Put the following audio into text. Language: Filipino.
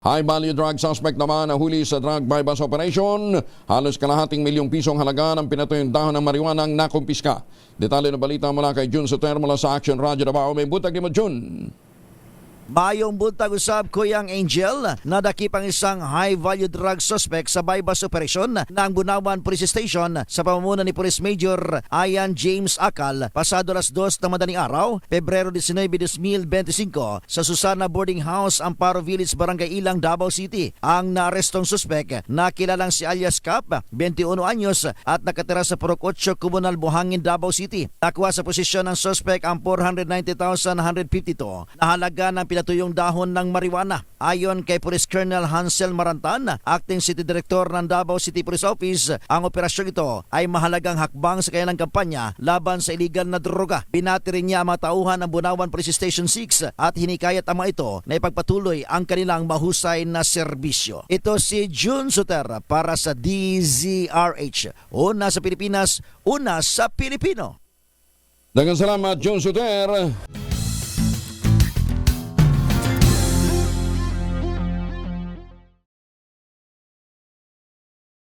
High-value drug suspect naman nahuli sa drug bypass operation. Halos kalahating milyong pisong halaga ng pinatuyong dahon ng marijuana ang nakumpiska. Detalye ng balita mula kay Jun Soter mula sa Action Radio Davao. May butag mo, Jun. Mayong buntag usab Kuyang Angel, nadakip ang isang high-value drug suspect sa bypass operation ng Bunawan Police Station sa pamumuno ni Police Major Ian James Akal pasado alas 2 ng madaling araw, Pebrero 19, 2025 sa Susana Boarding House, Amparo Village, Barangay Ilang, Davao City. Ang naarestong suspect na kilalang si alias Cap, 21 anyos at nakatira sa Purok 8, Comunal, Buhangin, Davao City. Nakuha sa posisyon ng suspect ang 490,152 na halaga ng pinatuyong dahon ng marijuana. Ayon kay Police Colonel Hansel Marantan, Acting City Director ng Davao City Police Office, ang operasyon ito ay mahalagang hakbang sa kanilang kampanya laban sa iligal na droga. Binati rin niya ang mga tauhan ng Bunawan Police Station 6 at hinikayat ang mga ito na ipagpatuloy ang kanilang mahusay na serbisyo. Ito si Jun Soter para sa DZRH. Una sa Pilipinas, una sa Pilipino. Daghang salamat, Jun Soter.